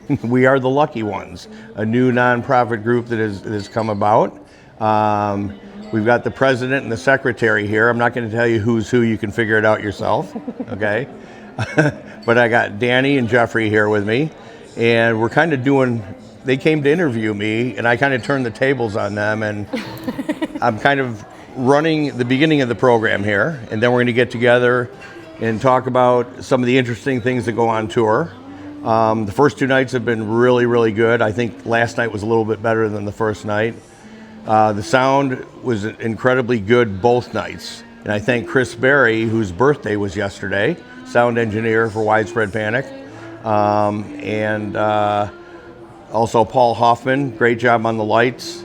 We are the Lucky Ones, a new nonprofit group that has come about. We've got the president and the secretary here. I'm not going to tell you who's who. You can figure it out yourself, okay? But I got Danny and Jeffrey here with me, and we're kind of they came to interview me, and I kind of turned the tables on them, and I'm kind of running the beginning of the program here, and then we're going to get together and talk about some of the interesting things that go on tour. The first 2 nights have been really, really good. I think last night was a little bit better than the first night. The sound was incredibly good both nights. And I thank Chris Berry, whose birthday was yesterday, sound engineer for Widespread Panic. And also Paul Hoffman, great job on the lights.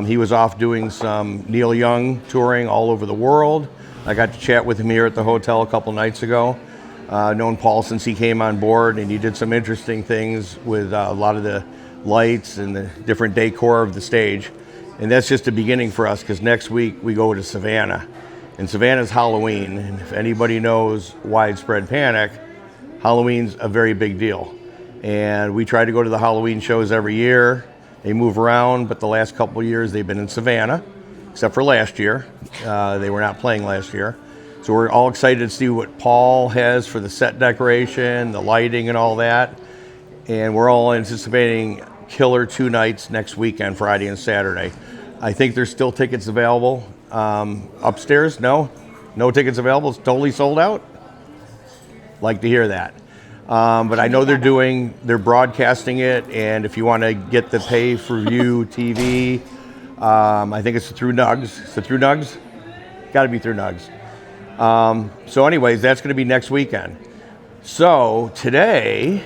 He was off doing some Neil Young touring all over the world. I got to chat with him here at the hotel a couple nights ago. Known Paul since he came on board, and he did some interesting things with a lot of the lights and the different decor of the stage. And that's just the beginning for us, because next week we go to Savannah. And Savannah's Halloween, and if anybody knows Widespread Panic, Halloween's a very big deal. And we try to go to the Halloween shows every year. They move around, but the last couple of years they've been in Savannah, except for last year. They were not playing last year. So we're all excited to see what Paul has for the set decoration, the lighting and all that. And we're all anticipating killer 2 nights next weekend, Friday and Saturday. I think there's still tickets available. Upstairs, no tickets available. It's totally sold out. Like to hear that. But I know they're broadcasting it, and if you want to get the pay-per-view TV, I think it's through Nugs. Is it through Nugs? Got to be through Nugs. So anyways, that's going to be next weekend. So today,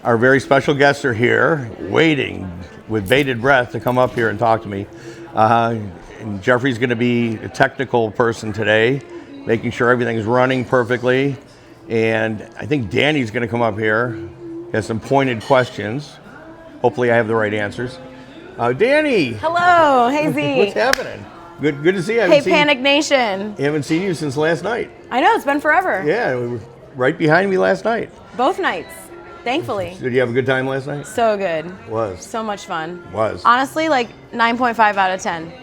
our very special guests are here, waiting with bated breath to come up here and talk to me. And Jeffrey's going to be a technical person today, making sure everything's running perfectly. And I think Danny's going to come up here, has some pointed questions. Hopefully I have the right answers. Danny! Hello, hey Z. What's happening? Good to see you. Hey, Panic Nation. Haven't seen you since last night. I know, it's been forever. Yeah, we were right behind me last night. Both nights, thankfully. Did you have a good time last night? So good. Was. So much fun. Was. Honestly, like 9.5 out of 10.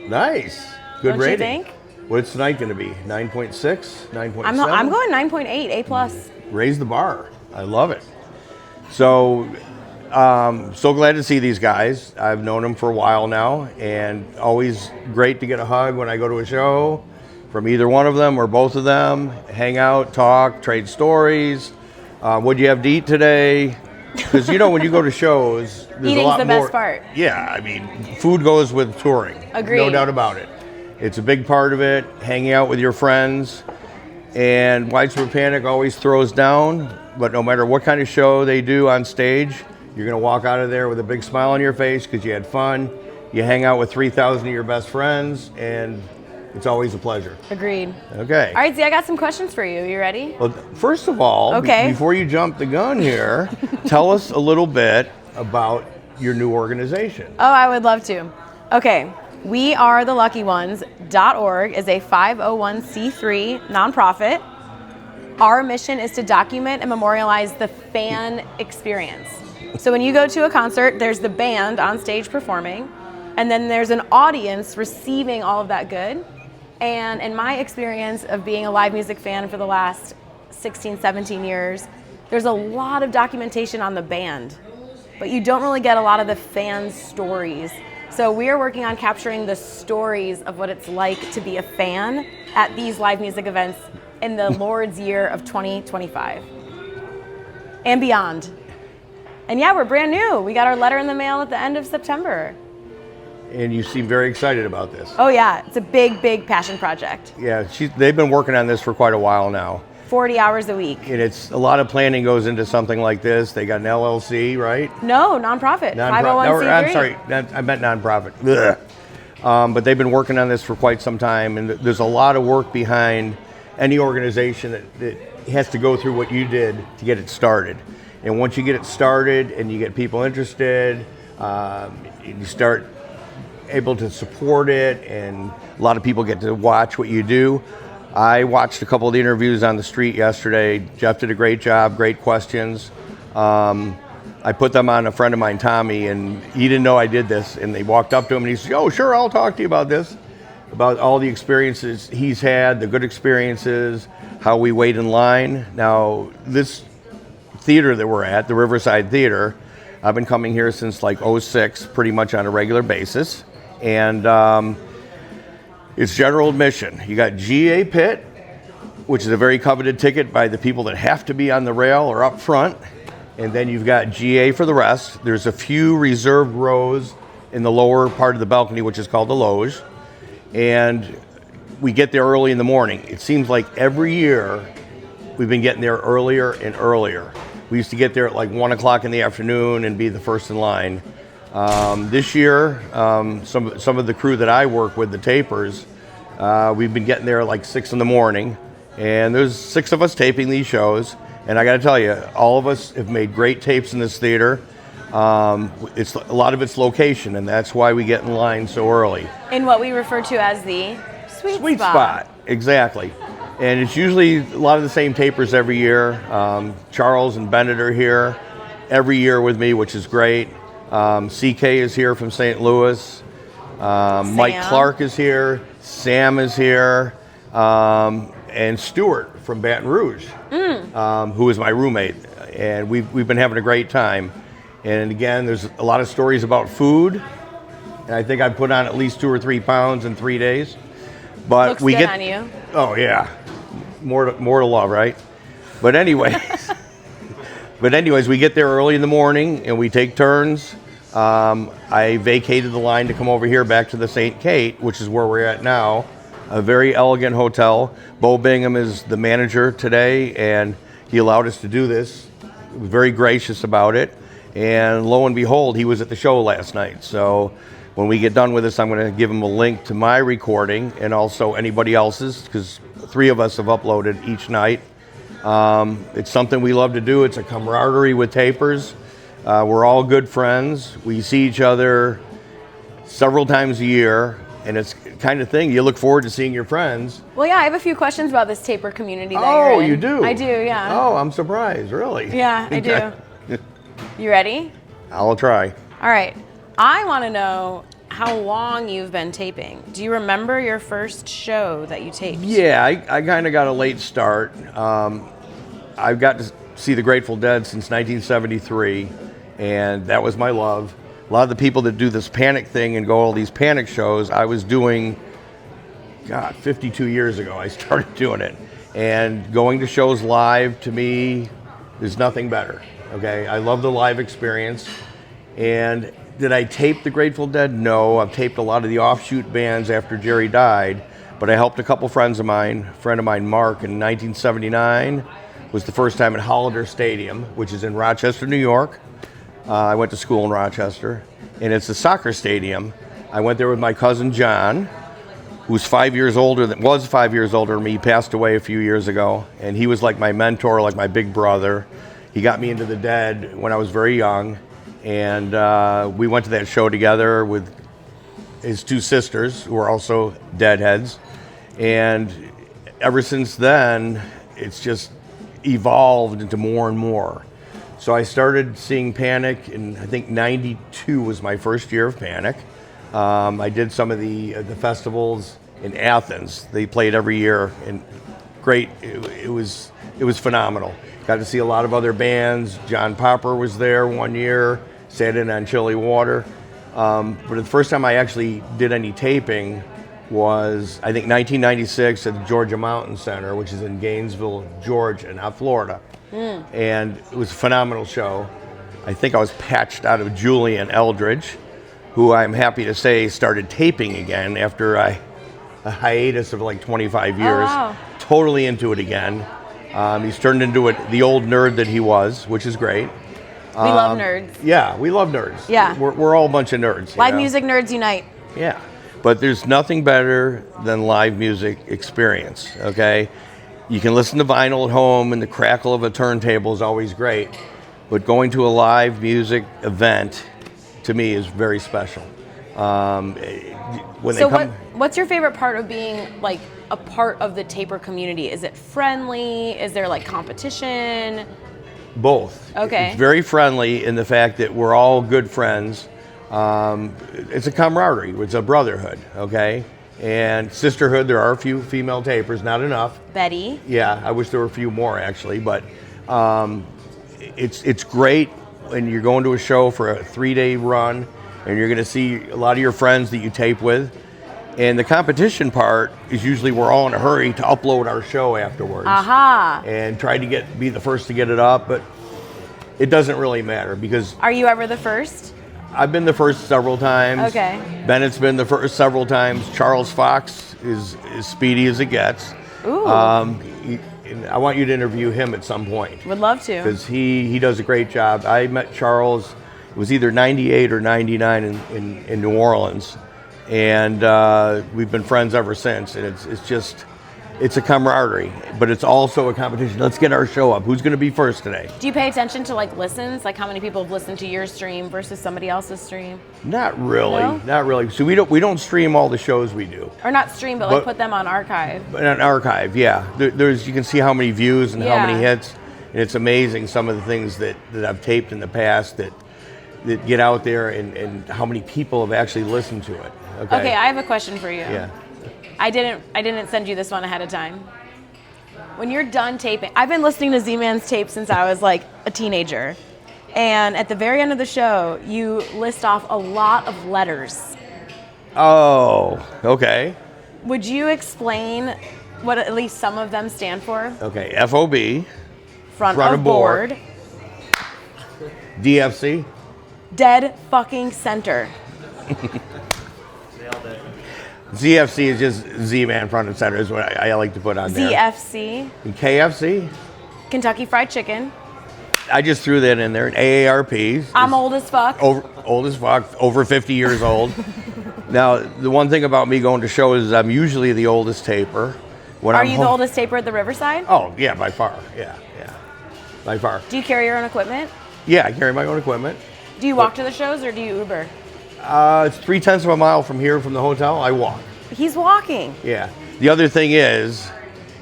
Nice. Good Don't rating. you think? What's tonight going to be? 9.6? 9.7? I'm going 9.8, A+. Raise the bar. I love it. So glad to see these guys. I've known them for a while now, and always great to get a hug when I go to a show from either one of them or both of them. Hang out, talk, trade stories. What'd you have to eat today? Because when you go to shows, there's Eating's a lot the more. best part. Yeah, I mean, food goes with touring. Agreed. No doubt about it. It's a big part of it, hanging out with your friends. And Widespread Panic always throws down, but no matter what kind of show they do on stage, you're going to walk out of there with a big smile on your face because you had fun. You hang out with 3,000 of your best friends, and it's always a pleasure. Agreed. Okay. All right, Z, I got some questions for you. You ready? Well, first of all, before you jump the gun here, tell us a little bit about your new organization. Oh, I would love to. Okay. We are the Lucky Ones.org is a 501c3 nonprofit. Our mission is to document and memorialize the fan experience. So when you go to a concert, there's the band on stage performing, and then there's an audience receiving all of that good. And in my experience of being a live music fan for the last 16, 17 years, there's a lot of documentation on the band, but you don't really get a lot of the fan stories. So we are working on capturing the stories of what it's like to be a fan at these live music events in the Lord's year of 2025 and beyond. And yeah, we're brand new. We got our letter in the mail at the end of September. And you seem very excited about this. Oh yeah, it's a big, big passion project. Yeah, they've been working on this for quite a while now. 40 hours a week. And it's a lot of planning goes into something like this. They got an LLC, right? No, nonprofit. 501c3. I'm sorry, I meant nonprofit. But they've been working on this for quite some time, and there's a lot of work behind any organization that has to go through what you did to get it started. And once you get it started and you get people interested, you start able to support it, and a lot of people get to watch what you do. I watched a couple of the interviews on the street yesterday. Jeff did a great job, great questions. I put them on a friend of mine, Tommy, and he didn't know I did this. And they walked up to him and he said, "Oh, sure, I'll talk to you about this, about all the experiences he's had, the good experiences, how we wait in line." Now, this theater that we're at, the Riverside Theater, I've been coming here since like '06, pretty much on a regular basis. And it's general admission. You got GA Pit, which is a very coveted ticket by the people that have to be on the rail or up front. And then you've got GA for the rest. There's a few reserved rows in the lower part of the balcony, which is called the Loge. And we get there early in the morning. It seems like every year we've been getting there earlier and earlier. We used to get there at like 1 o'clock in the afternoon and be the first in line. This year, some of the crew that I work with, the tapers, we've been getting there at like 6 in the morning. And there's 6 of us taping these shows. And I got to tell you, all of us have made great tapes in this theater. It's a lot of its location, and that's why we get in line so early. In what we refer to as the sweet spot. Exactly. And it's usually a lot of the same tapers every year. Charles and Bennett are here every year with me, which is great. CK is here from St. Louis. Mike Clark is here. Sam is here. And Stuart from Baton Rouge, who is my roommate. And we've been having a great time. And again, there's a lot of stories about food. And I think I've put on at least 2 or 3 pounds in 3 days. But Looks we good get on you. Oh yeah, more to love, right? But anyways, we get there early in the morning and we take turns. I vacated the line to come over here back to the St. Kate, which is where we're at now. A very elegant hotel. Bo Bingham is the manager today, and he allowed us to do this. He was very gracious about it. And lo and behold, he was at the show last night. So when we get done with this, I'm going to give him a link to my recording and also anybody else's, because 3 of us have uploaded each night. It's something we love to do. It's a camaraderie with tapers. We're all good friends. We see each other several times a year. And it's the kind of thing you look forward to seeing your friends. Well, yeah, I have a few questions about this taper community that Oh, you're in. you do? I do, yeah. Oh, I'm surprised, really. Yeah, I do. You ready? I'll try. All right. I want to know how long you've been taping. Do you remember your first show that you taped? Yeah, I kind of got a late start. I've got to see the Grateful Dead since 1973, and that was my love. A lot of the people that do this Panic thing and go all these Panic shows, I was doing, 52 years ago I started doing it. And going to shows live, to me, there's nothing better, okay? I love the live experience. And did I tape the Grateful Dead? No, I've taped a lot of the offshoot bands after Jerry died, but I helped a couple friends of mine. A friend of mine, Mark, in 1979, was the first time at Hollander Stadium, which is in Rochester, New York. I went to school in Rochester, and it's a soccer stadium. I went there with my cousin John, who's 5 years older than me. He passed away a few years ago, and he was like my mentor, like my big brother. He got me into the Dead when I was very young, and we went to that show together with his 2 sisters, who are also Deadheads. And ever since then, it's just evolved into more and more. So I started seeing Panic in, I think, 92 was my first year of Panic. I did some of the festivals in Athens. They played every year, and great. It was phenomenal. Got to see a lot of other bands. John Popper was there one year, sat in on Chilly Water. But the first time I actually did any taping was, I think, 1996 at the Georgia Mountain Center, which is in Gainesville, Georgia, not Florida. And it was a phenomenal show. I think I was patched out of Julian Eldridge, who I'm happy to say started taping again after a hiatus of like 25 years. Oh, wow. Totally into it again. He's turned into the old nerd that he was, which is great. We love nerds. Yeah, we love nerds. Yeah. We're all a bunch of nerds. Live music nerds unite. Yeah. But there's nothing better than live music experience, okay? You can listen to vinyl at home, and the crackle of a turntable is always great. But going to a live music event, to me, is very special. What's your favorite part of being like a part of the taper community? Is it friendly? Is there like competition? Both. Okay. It's very friendly in the fact that we're all good friends. It's a camaraderie. It's a brotherhood, okay? And sisterhood, there are a few female tapers, not enough. Betty. Yeah, I wish there were a few more, actually. But it's great when you're going to a show for a 3-day run and you're going to see a lot of your friends that you tape with. And the competition part is usually we're all in a hurry to upload our show afterwards. Aha. And try to be the first to get it up, but it doesn't really matter because... Are you ever the first? I've been the first several times. Okay. Bennett's been the first several times. Charles Fox is as speedy as it gets. Ooh. And I want you to interview him at some point. Would love to. Because he does a great job. I met Charles, it was either 98 or 99 in New Orleans. And we've been friends ever since. And it's a camaraderie, but it's also a competition. Let's get our show up. Who's going to be first today? Do you pay attention to like listens, like how many people have listened to your stream versus somebody else's stream? Not really, No? not really. So we don't stream all the shows we do. Or not stream, but like put them on archive. But an archive, yeah. There's you can see how many views and how many hits, and it's amazing some of the things that I've taped in the past that get out there and how many people have actually listened to it. Okay, I have a question for you. Yeah. I didn't send you this one ahead of time. When you're done taping, I've been listening to Z-Man's tape since I was like a teenager. And at the very end of the show, you list off a lot of letters. Oh, okay. Would you explain what at least some of them stand for? Okay, FOB. Front of board. DFC. Dead fucking center. ZFC is just Z-Man front and center is what I like to put on there. ZFC. And KFC. Kentucky Fried Chicken. I just threw that in there. And AARP. I'm old as fuck. Old as fuck, over 50 years old. Now, the one thing about me going to shows is I'm usually the oldest taper. Are you the oldest taper at the Riverside? Oh, yeah, by far. Yeah. By far. Do you carry your own equipment? Yeah, I carry my own equipment. Do you walk to the shows or do you Uber? It's 0.3 of a mile from here, from the hotel. I walk. He's walking. Yeah. The other thing is,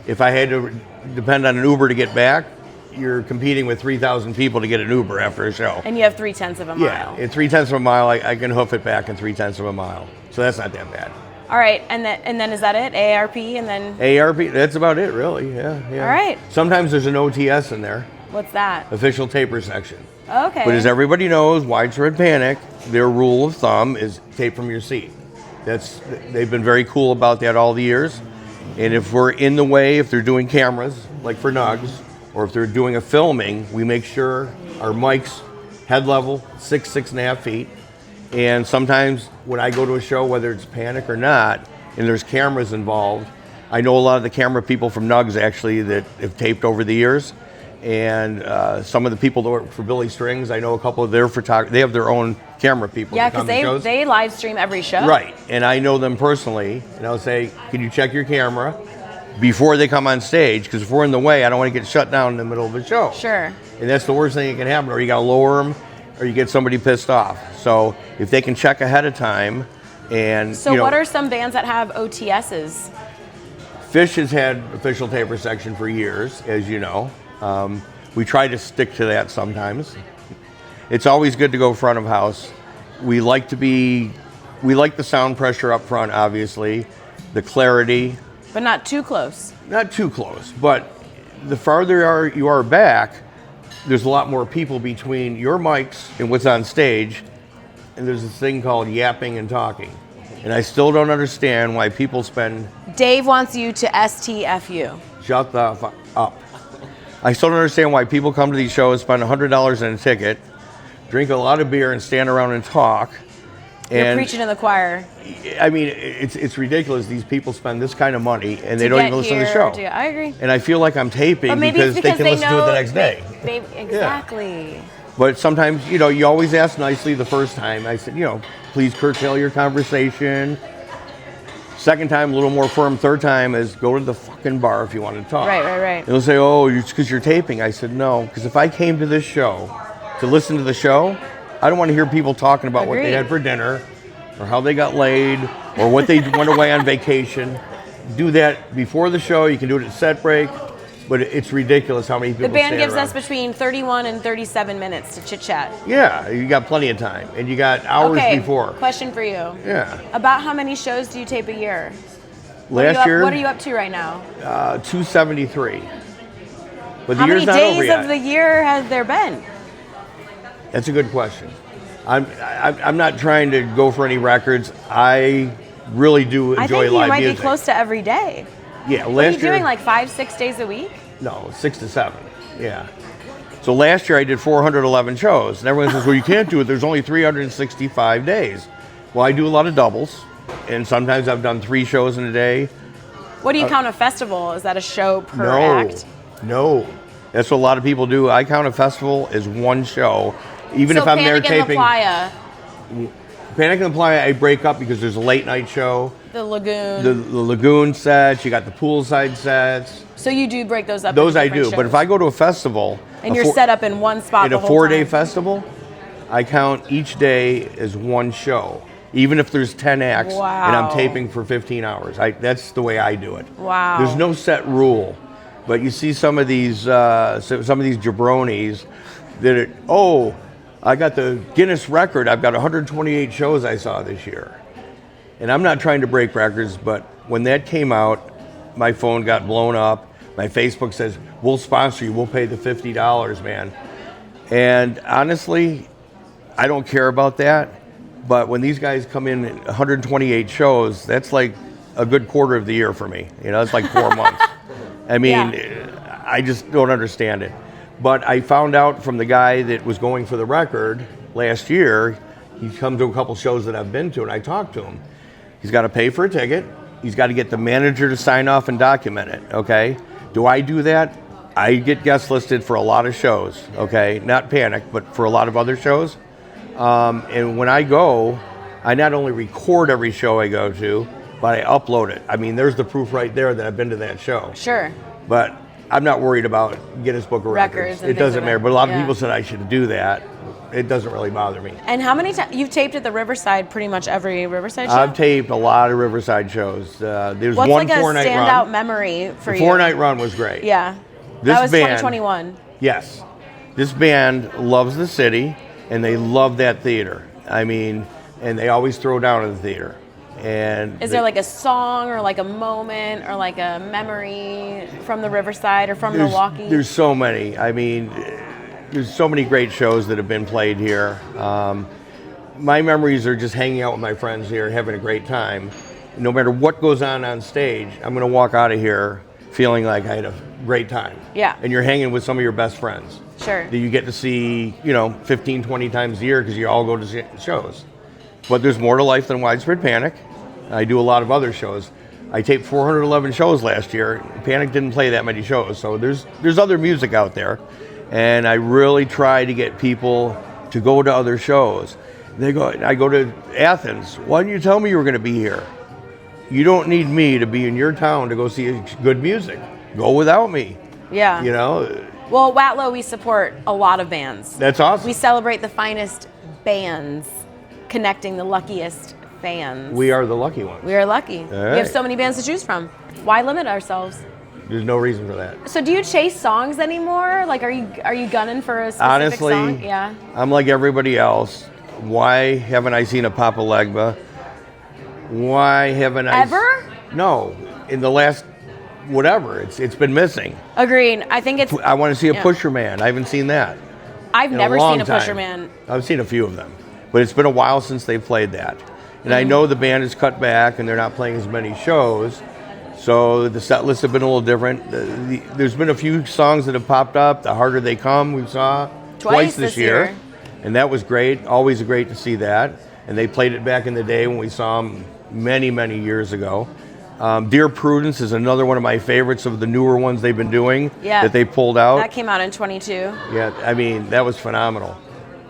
if I had to depend on an Uber to get back, you're competing with 3,000 people to get an Uber after a show. And you have 0.3 of a mile. Yeah, in 0.3 of a mile, I can hoof it back in 0.3 of a mile. So that's not that bad. All right, and then is that it? AARP and then? AARP, that's about it, really. Yeah. All right. Sometimes there's an OTS in there. What's that? Official taper section. Okay. But as everybody knows, Widespread Panic, their rule of thumb is tape from your seat. They've been very cool about that all the years. And if we're in the way, if they're doing cameras, like for Nugs, or if they're doing a filming, we make sure our mic's head level, 6.5 feet. And sometimes when I go to a show, whether it's Panic or not, and there's cameras involved, I know a lot of the camera people from Nugs actually that have taped over the years. And some of the people that work for Billy Strings, I know a couple of their photographers, they have their own camera people. Yeah, because they live stream every show. Right, and I know them personally, and I'll say, can you check your camera before they come on stage? Because if we're in the way, I don't want to get shut down in the middle of the show. Sure. And that's the worst thing that can happen, or you got to lower them, or you get somebody pissed off. So if they can check ahead of time, and so what are some bands that have OTSs? Fish has had official taper section for years, as you know. We try to stick to that sometimes. It's always good to go front of house. We like the sound pressure up front, obviously, the clarity. But not too close. Not too close, but the farther you are back, there's a lot more people between your mics and what's on stage, and there's this thing called yapping and talking. And I still don't understand why people spend... Dave wants you to STFU. Shut the fuck up. I still don't understand why people come to these shows, spend $100 in a ticket, drink a lot of beer and stand around and talk. You're preaching to the choir. I mean, it's ridiculous. These people spend this kind of money and they don't even listen to the show. I agree. And I feel like I'm taping because they can listen to it the next day. Exactly. Yeah. But sometimes, you always ask nicely the first time. I said, please curtail your conversation. Second time, a little more firm. Third time is go to the fucking bar if you want to talk. Right. And they'll say, oh, it's because you're taping. I said, no, because if I came to this show to listen to the show, I don't want to hear people talking about what they had for dinner or how they got laid or what they went away on vacation. Do that before the show. You can do it at set break. but it's ridiculous how many people The band stand gives around. us between 31 and 37 minutes to chit-chat. Yeah, you got plenty of time, and you got hours Okay, before. question for you. Yeah. About how many shows do you tape a year? Last year, What are you up to right now? 273. But the How year's many not over days yet. of the year has there been? That's a good question. I'm not trying to go for any records. I really do I enjoy think you live might music. be close to every day. Yeah, What are last you year. doing, like 5-6 days a week? No, 6 to 7. Yeah. So last year I did 411 shows, and everyone says, "Well, you can't do it. There's only 365 days." Well, I do a lot of doubles, and sometimes I've done 3 shows in a day. What do you count a festival? Is that a show per No, act? no. That's what a lot of people do. I count a festival as one show, even So if I'm there Panic in the taping. Playa, Panic in the Playa, I break up because there's a late night show. the Lagoon. The lagoon sets, you got the poolside sets. So you do break those up. Those into I do. different But if shows. I go to a festival, And you're set up in one spot in the a whole 4-day time. festival, I count each day as one show, even if there's 10 acts and I'm Wow. taping for 15 hours. That's the way I do it. Wow. There's no set rule, but you see some of these jabronis that I got the Guinness record. I've got 128 shows I saw this year, and I'm not trying to break records, but when that came out, my phone got blown up. My Facebook says, "We'll sponsor you. We'll pay the $50, man." And honestly, I don't care about that. But when these guys come in at 128 shows, that's like a good quarter of the year for me. You know, it's like 4 months. I mean, I just don't understand it. But I found out from the guy that was going for the record last year, he's come to a couple shows that I've been to, and I talked to him. He's got to pay for a ticket. He's got to get the manager to sign off and document it, okay? Do I do that? I get guest listed for a lot of shows, okay? Not Panic, but for a lot of other shows. And when I go, I not only record every show I go to, but I upload it. I mean, there's the proof right there that I've been to that show. Sure. But I'm not worried about Guinness Book of Records Records. and It things doesn't like matter. that. But a lot of Yeah. people said I should do that. It doesn't really bother me. And how many times you've taped at the Riverside? Pretty much every Riverside show. I've taped a lot of Riverside shows. There's What's one like a 4-night standout run. memory for The you? 4-night run was great. Yeah. This That was band- 2021. Yes. This band loves the city, and they love that theater. I mean, and they always throw down in the theater. And Is there like a song or like a moment or like a memory from the Riverside or from Milwaukee? There's so many. I mean, there's so many great shows that have been played here. My memories are just hanging out with my friends here, having a great time. No matter what goes on stage, I'm going to walk out of here feeling like I had a great time. Yeah. And you're hanging with some of your best friends Sure. that you get to see, 15, 20 times a year because you all go to shows. But there's more to life than Widespread Panic. I do a lot of other shows. I taped 411 shows last year. Panic didn't play that many shows, so there's other music out there. And I really try to get people to go to other shows. I go to Athens. Why didn't you tell me you were going to be here? You don't need me to be in your town to go see good music. Go without me. Yeah. Well, WATLO, we support a lot of bands. That's awesome. We celebrate the finest bands, connecting the luckiest fans. We are the lucky ones. We are lucky. We right. have so many bands to choose from. Why limit ourselves? There's no reason for that. So do you chase songs anymore? Like, are you gunning for a specific Honestly, song? Yeah. I'm like everybody else. Why haven't I seen a Papa Legba? Why haven't I Ever? No, in the last whatever. It's been missing. Agreed. I think it's. I want to see a Yeah. Pusher Man. I haven't seen that. I've in never long seen a Pusher time. Man. I've seen a few of them, but it's been a while since they played that. And I know the band has cut back and they're not playing as many shows, so the set lists have been a little different. There's been a few songs that have popped up. The Harder They Come we saw twice this year, and that was great. Always great to see that. And they played it back in the day when we saw them many, many years ago. Dear Prudence is another one of my favorites of the newer ones they've been doing that they pulled out. That came out in 22. Yeah, I mean, that was phenomenal.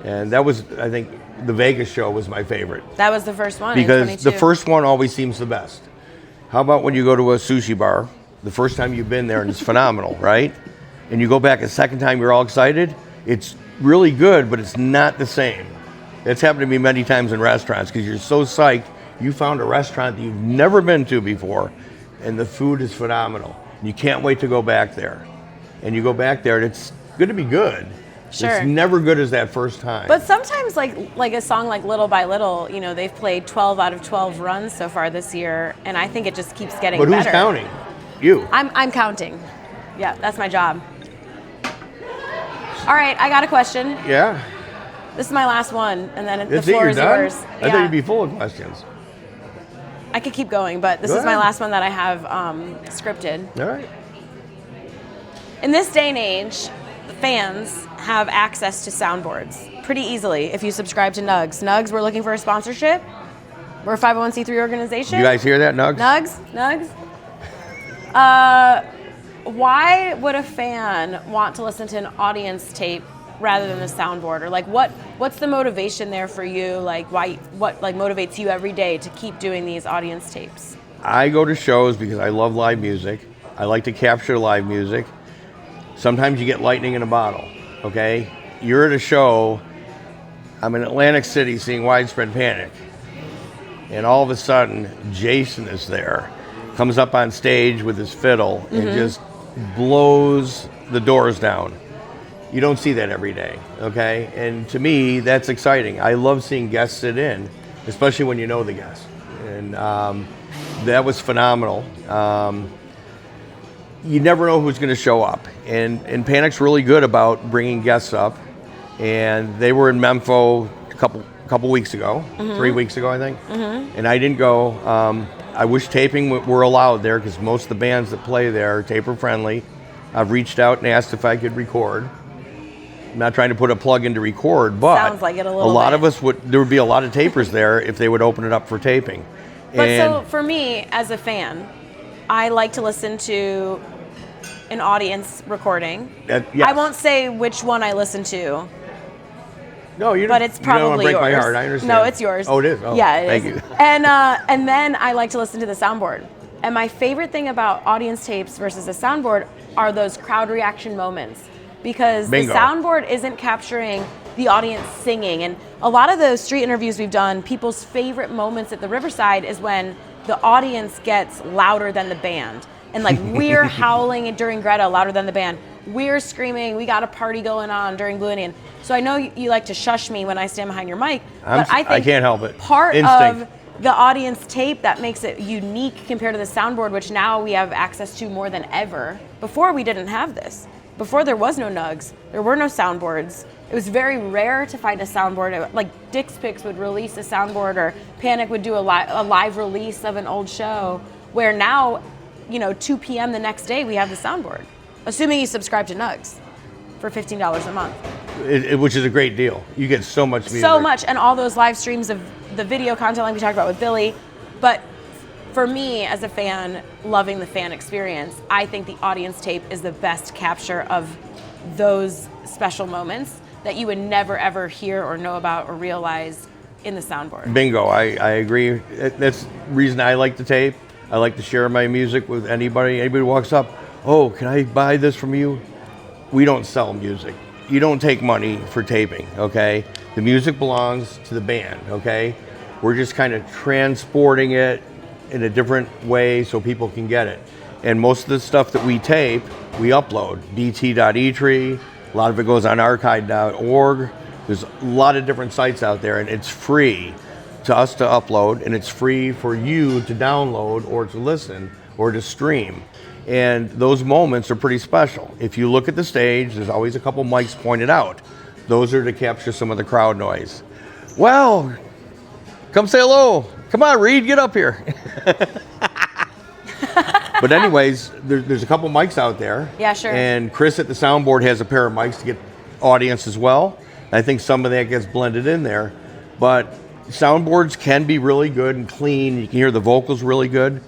And that was, I think, the Vegas show was my favorite. That was the first one in Because 22. the first one always seems the best. How about when you go to a sushi bar, the first time you've been there and it's phenomenal, right? And you go back a second time, you're all excited. It's really good, but it's not the same. That's happened to me many times in restaurants because you're so psyched. You found a restaurant that you've never been to before, and the food is phenomenal. You can't wait to go back there. and you go back there, and it's going to be good. Sure. It's never good as that first time. But sometimes, like a song like Little by Little, they've played 12 out of 12 runs so far this year, and I think it just keeps getting better. But who's counting? You. I'm counting. Yeah, that's my job. All right, I got a question. Yeah. This is my last one, and then the That's it, floor you're is done? yours. I thought you'd be full of questions. I could keep going, but this Go is my ahead. last one that I have scripted. All right. In this day and age, fans have access to soundboards pretty easily if you subscribe to Nugs. Nugs, we're looking for a sponsorship. We're a 501c3 organization. You guys hear that, Nugs? Nugs. Why would a fan want to listen to an audience tape rather than the soundboard? Or what's the motivation there for you? What motivates you every day to keep doing these audience tapes? I go to shows because I love live music. I like to capture live music. Sometimes you get lightning in a bottle, okay? You're at a show, I'm in Atlantic City seeing Widespread Panic, and all of a sudden, Jason is there, comes up on stage with his fiddle and just blows the doors down. You don't see that every day, okay? And to me, that's exciting. I love seeing guests sit in, especially when you know the guests. And that was phenomenal. You never know who's going to show up. And Panic's really good about bringing guests up. And they were in Memphis a couple weeks ago, 3 weeks ago, I think. And I didn't go. I wish taping were allowed there because most of the bands that play there are taper friendly. I've reached out and asked if I could record. I'm not trying to put a plug in to record, but sounds like it a little lot bit. of us there would be a lot of tapers there if they would open it up for taping. But and so for me, as a fan, I like to listen to an audience recording. yes. I won't say which one I listen to, No, you but it's you don't want probably to break yours. my heart. I understand. No, it's yours. Oh, it is? Oh, yeah, it thank is. you. And then I like to listen to the soundboard. And my favorite thing about audience tapes versus a soundboard are those crowd reaction moments. Because Bingo. the soundboard isn't capturing the audience singing. And a lot of those street interviews we've done, people's favorite moments at the Riverside is when the audience gets louder than the band. And we're howling during Greta louder than the band. We're screaming, we got a party going on during Blue Indian. So I know you like to shush me when I stand behind your mic, but I think I can't help it. Part Instinct. of the audience tape that makes it unique compared to the soundboard, which now we have access to more than ever. Before we didn't have this. Before there was no Nugs, there were no soundboards. It was very rare to find a soundboard. Like Dick's Picks would release a soundboard, or Panic would do a live release of an old show, where now, 2 p.m. the next day, we have the soundboard. Assuming you subscribe to Nugs for $15 a month. Which is a great deal. You get so much music. So much, and all those live streams of the video content like we talked about with Billy. But for me, as a fan, loving the fan experience, I think the audience tape is the best capture of those special moments that you would never, ever hear or know about or realize in the soundboard. Bingo, I agree. That's the reason I like the tape. I like to share my music with anybody. Anybody walks up, oh, can I buy this from you? We don't sell music. You don't take money for taping, okay? The music belongs to the band, okay? We're just kind of transporting it in a different way so people can get it. And most of the stuff that we tape, we upload. dt.etree, a lot of it goes on archive.org. There's a lot of different sites out there, and it's free to us to upload, and it's free for you to download or to listen or to stream. And those moments are pretty special. If you look at the stage, there's always a couple mics pointed out. Those are to capture some of the crowd noise. Well, come say hello. Come on, Reed, get up here. But anyways, there's a couple mics out there. Yeah, sure. And Chris at the soundboard has a pair of mics to get audience as well. I think some of that gets blended in there. But soundboards can be really good and clean. You can hear the vocals really good.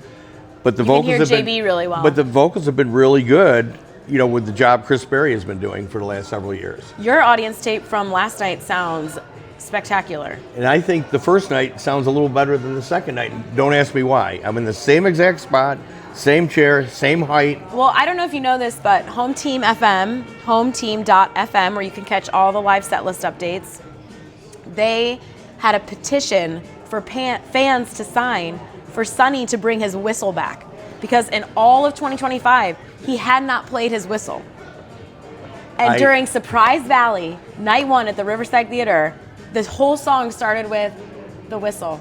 But the vocals can hear have JB really well. But the vocals have been really good, with the job Chris Berry has been doing for the last several years. Your audience tape from last night sounds spectacular. And I think the first night sounds a little better than the second night. Don't ask me why. I'm in the same exact spot, same chair, same height. Well, I don't know if you know this, but Home Team FM, hometeam.fm, where you can catch all the live set list updates, they had a petition for fans to sign for Sonny to bring his whistle back. Because in all of 2025, he had not played his whistle. And during Surprise Valley, night 1 at the Riverside Theater, this whole song started with the whistle.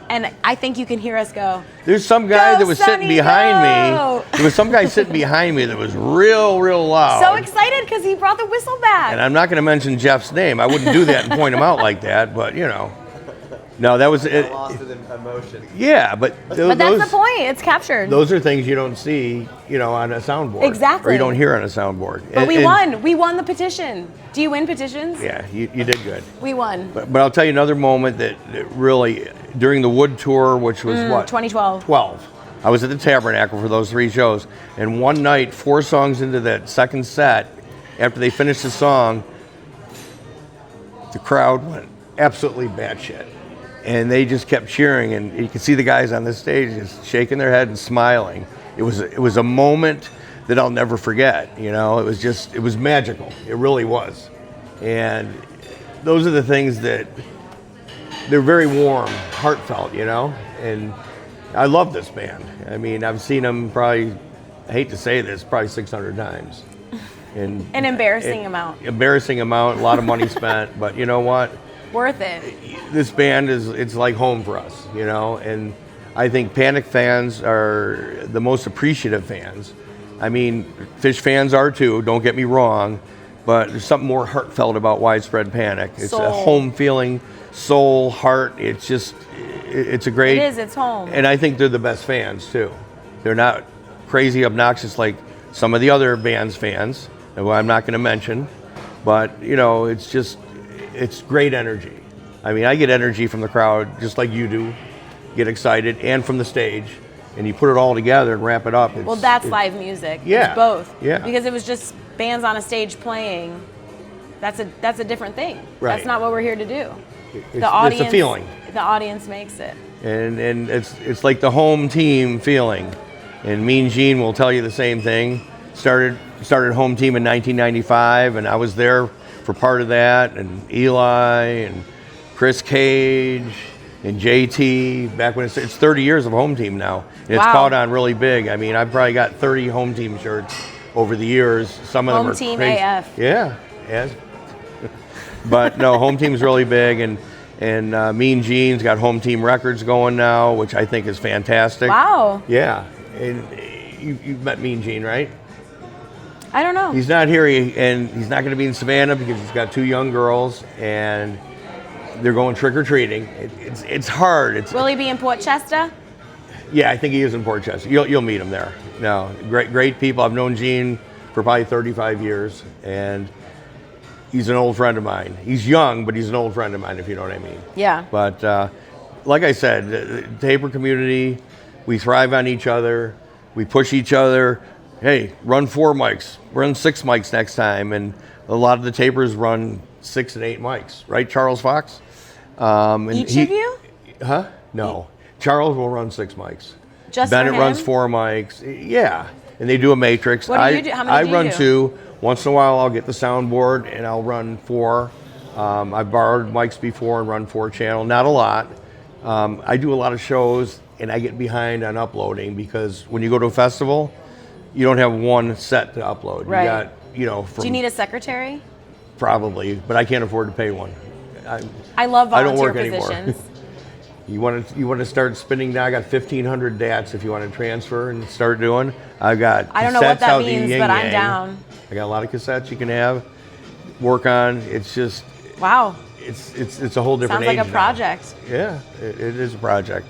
And I think you can hear us go. There's some guy that was sitting behind go! me. There was some guy sitting behind me that was real loud. So excited because he brought the whistle back. And I'm not going to mention Jeff's name. I wouldn't do that and point him out like that, but No, that was it. Lost it in emotion. Yeah, but But that's the point. It's captured. Those are things you don't see, on a soundboard. Exactly. Or you don't hear on a soundboard. But we won. We won the petition. Do you win petitions? Yeah, you did good. We won. But I'll tell you another moment that really, during the Wood Tour, which was what? 2012. 12. I was at the Tabernacle for those 3 shows. And one night, 4 songs into that second set, after they finished the song, the crowd went absolutely batshit. And they just kept cheering, and you could see the guys on the stage just shaking their head and smiling. It was a moment that I'll never forget. It was magical. It really was. And those are the things that they're very warm, heartfelt, And I love this band. I mean, I've seen them probably, I hate to say this, probably 600 times. And An embarrassing amount. Embarrassing amount, a lot of money spent, but you know what? Worth it. This band it's like home for us, and I think Panic fans are the most appreciative fans. I mean, Fish fans are too, don't get me wrong, but there's something more heartfelt about Widespread Panic. It's a home feeling, soul, heart. It's just, it's a great... It is, it's home. And I think they're the best fans too. They're not crazy obnoxious like some of the other bands' fans, who I'm not going to mention, but it's great energy. I mean, I get energy from the crowd just like you do, get excited, and from the stage. And you put it all together and wrap it up. That's live music. Yeah. It's both. Yeah. Because it was just bands on a stage playing. That's a different thing. Right. That's not what we're here to do. It's a feeling. The audience makes it. And it's like the home team feeling. And Mean Gene will tell you the same thing. Started home team in 1995, and I was there for part of that, and Eli and Chris Cage and JT, back when it's 30 years of home team now. And it's caught on really big. I mean, I've probably got 30 home team shirts over the years. Some of them are Home team crazy. AF. Yeah. But no, home team's really big, and Mean Gene's got home team records going now, which I think is fantastic. Wow. Yeah. And you've met Mean Gene, right? I don't know. He's not here, and he's not going to be in Savannah because he's got 2 young girls, and they're going trick-or-treating. It's hard. Will he be in Port Chester? Yeah, I think he is in Port Chester. You'll meet him there. No, great people. I've known Gene for probably 35 years, and he's an old friend of mine. He's young, but he's an old friend of mine, if you know what I mean. Yeah. But like I said, the Taper community, we thrive on each other. We push each other. Hey, run 4 mics. Run 6 mics next time. And a lot of the Tapers run 6 and 8 mics. Right, Charles Fox? And Each of you? Huh? No. Charles will run 6 mics. Just Bennett for him? runs 4 mics. Yeah. And they do a matrix. What do you do? How many do you I run do? 2. Once in a while, I'll get the soundboard and I'll run 4. I've borrowed mics before and run 4 channel. Not a lot. I do a lot of shows and I get behind on uploading because when you go to a festival, you don't have one set to upload. Right. You got, Do you need a secretary? Probably, but I can't afford to pay one. I love I don't volunteer work anymore. positions. You want to start spinning now? I got 1,500 DATs if you want to transfer and start doing. I got. I don't know what cassettes that out the means, yin but I'm yang. down. I got a lot of cassettes you can have, work on. It's just. Wow. It's a whole different Sounds like age a now. project. Yeah, it is a project.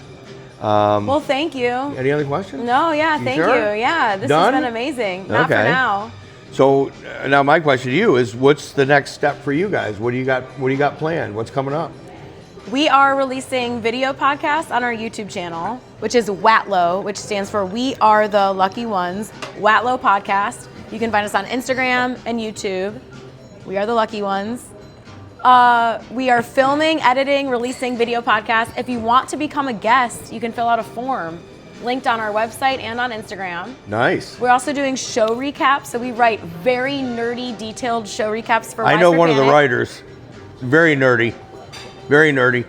Well, thank you. Any other questions? No, yeah, You thank sure? you. Yeah, this Done? has been amazing. Not for Okay. now. So now my question to you is, what's the next step for you guys? What do you got planned? What's coming up? We are releasing video podcasts on our YouTube channel, which is WATLO, which stands for We Are the Lucky Ones. WATLO Podcast. You can find us on Instagram and YouTube. We Are the Lucky Ones. We are filming, editing, releasing video podcasts. If you want to become a guest, you can fill out a form linked on our website and on Instagram. Nice. We're also doing show recaps, so we write very nerdy, detailed show recaps for I know Widespread one of the Panic. writers. Very nerdy. Very nerdy.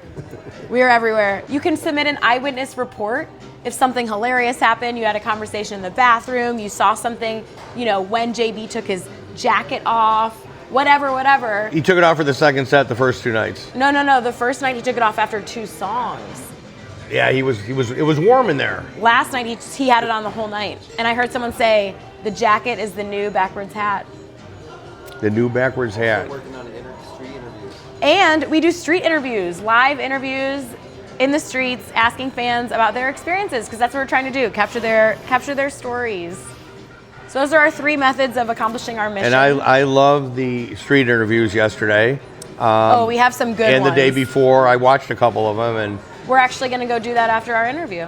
We are everywhere. You can submit an eyewitness report. If something hilarious happened, you had a conversation in the bathroom, you saw something, when JB took his jacket off, whatever. He took it off for the second set the first 2 nights. No. The first night he took it off after 2 songs. Yeah, it was warm in there. Last night he had it on the whole night. And I heard someone say the jacket is the new backwards hat. The new backwards hat. Working on street interviews. And we do street interviews, live interviews in the streets, asking fans about their experiences, because that's what we're trying to do, capture their stories. So those are our 3 methods of accomplishing our mission. And I love the street interviews yesterday. We have some good and ones. the day before, I watched a couple of them, and We're actually going to go do that after our interview.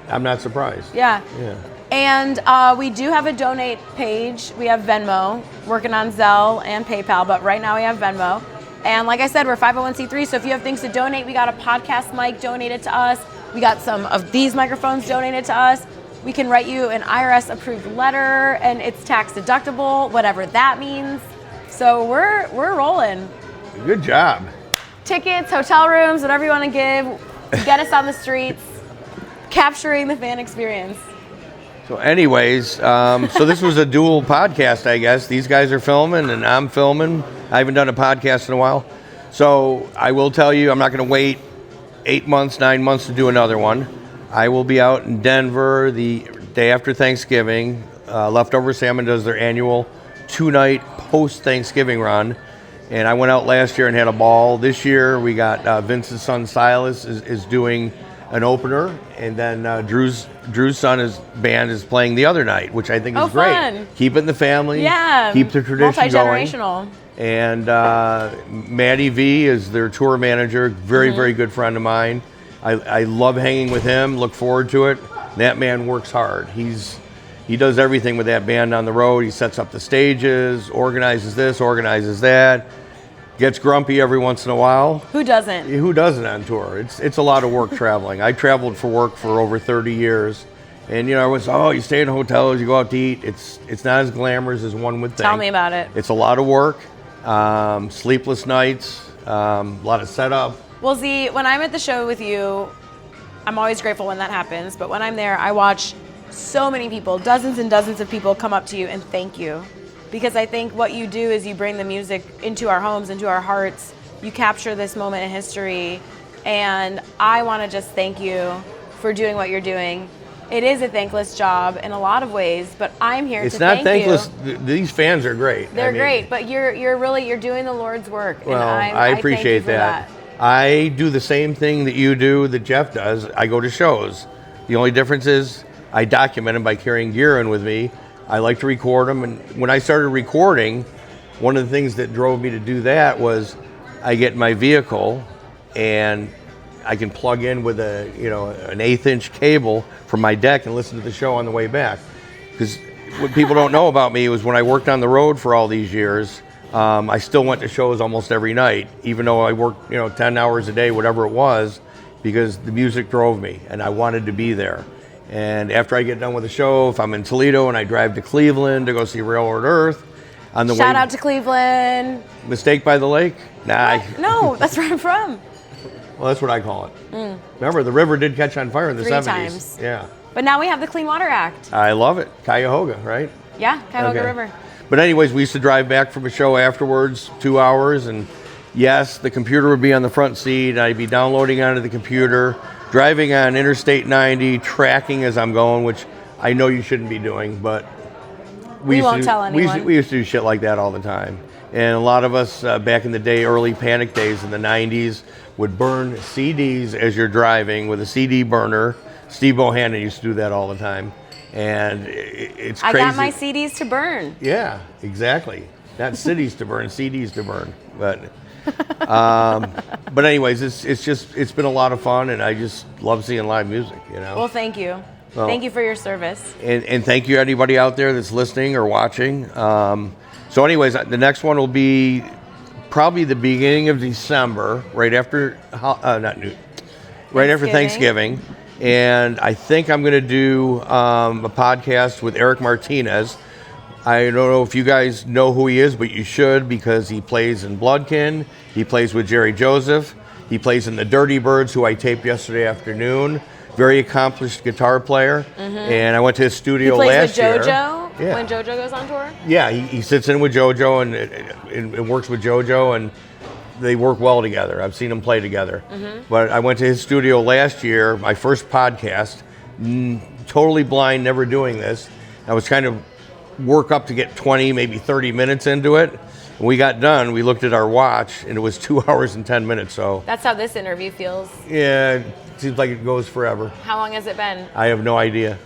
I'm not surprised. Yeah. Yeah. And we do have a donate page. We have Venmo, working on Zelle and PayPal, but right now we have Venmo. And like I said, we're 501c3, so if you have things to donate, we got a podcast mic donated to us. We got some of these microphones donated to us. We can write you an IRS-approved letter, and it's tax deductible, whatever that means. So we're rolling. Good job. Tickets, hotel rooms, whatever you want to give, get us on the streets, capturing the fan experience. So anyways, so this was a dual podcast, I guess. These guys are filming and I'm filming. I haven't done a podcast in a while. So I will tell you, I'm not going to wait 8 months, 9 months to do another one. I will be out in Denver the day after Thanksgiving. Leftover Salmon does their annual 2-night post-Thanksgiving run. And I went out last year and had a ball. This year we got Vince's son Silas is doing an opener, and then Drew's son band is playing the other night, which I think is great. Fun. Keep it in the family. Yeah. Keep the tradition going. Multi-generational. And Matty V is their tour manager, very good friend of mine. I love hanging with him. Look forward to it. That man works hard. He does everything with that band on the road. He sets up the stages, organizes this, organizes that. Gets grumpy every once in a while. Who doesn't? Who doesn't on tour? It's a lot of work traveling. I traveled for work for over 30 years. And I was, you stay in hotels, you go out to eat. It's not as glamorous as one would think. Tell me about it. It's a lot of work, sleepless nights, a lot of setup. Well, Z, when I'm at the show with you, I'm always grateful when that happens. But when I'm there, I watch so many people, dozens and dozens of people come up to you and thank you. Because I think what you do is you bring the music into our homes, into our hearts. You capture this moment in history. And I want to just thank you for doing what you're doing. It is a thankless job in a lot of ways, but I'm here to thank you. It's not thankless. These fans are great. They're great, but you're doing the Lord's work. Well, and I appreciate thank you for that. I do the same thing that you do, that Jeff does. I go to shows. The only difference is I document them by carrying gear in with me. I like to record them, and when I started recording, one of the things that drove me to do that was I get in my vehicle and I can plug in with an 1/8-inch cable from my deck and listen to the show on the way back. Because what people don't know about me was when I worked on the road for all these years, I still went to shows almost every night, even though I worked 10 hours a day, whatever it was, because the music drove me and I wanted to be there. And after I get done with the show, if I'm in Toledo and I drive to Cleveland to go see Railroad Earth, on the way. Shout out to Cleveland. Mistake by the Lake? Nah. No, that's where I'm from. Well, that's what I call it. Remember, the river did catch on fire in the 3 70s. times. Yeah. But now we have the Clean Water Act. I love it. Cuyahoga, right? Yeah, Cuyahoga Okay. River. But anyways, we used to drive back from a show afterwards, 2 hours, and yes, the computer would be on the front seat, and I'd be downloading onto the computer, driving on Interstate 90, tracking as I'm going, which I know you shouldn't be doing, but We won't tell anyone. We used to do shit like that all the time. And a lot of us back in the day, early Panic days in the 90s, would burn CDs as you're driving with a CD burner. Steve Bohannon used to do that all the time. And it's crazy. I got my CDs to burn. Yeah, exactly. Not cities to burn, CDs to burn. But anyways, it's been a lot of fun, and I just love seeing live music. Well, thank you. Well, thank you for your service. And thank you anybody out there that's listening or watching. So anyways, the next one will be probably the beginning of December, right after Thanksgiving. And I think I'm going to do a podcast with Eric Martinez. I don't know if you guys know who he is, but you should, because he plays in Bloodkin. He plays with Jerry Joseph. He plays in the Dirty Birds, who I taped yesterday afternoon. Very accomplished guitar player. And I went to his studio last year. He plays with JoJo Yeah. When JoJo goes on tour? Yeah, he sits in with JoJo and works with JoJo, and they work well together. I've seen them play together. But I went to his studio last year, my first podcast, totally blind, never doing this. I was trying to work up to get 20, maybe 30 minutes into it. When we got done, we looked at our watch, and it was 2 hours and 10 minutes. So That's how this interview feels. yeah, it seems like it goes forever. How long has it been? I have no idea.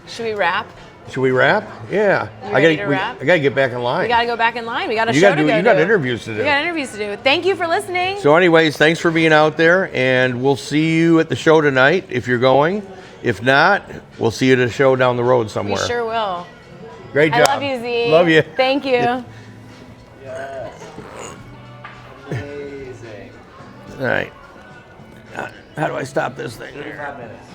Should we wrap? Should we wrap? Yeah. You ready to wrap? I gotta get back in line. We got to go back in line. We got a You show got to go you to. got interviews to do. We got interviews to do. Thank you for listening. So anyways, thanks for being out there, and we'll see you at the show tonight if you're going. If not, we'll see you at a show down the road we somewhere. sure will. Great I job. love you, Z. Love you. Thank you. Amazing. All right. How do I stop this thing? 5 minutes.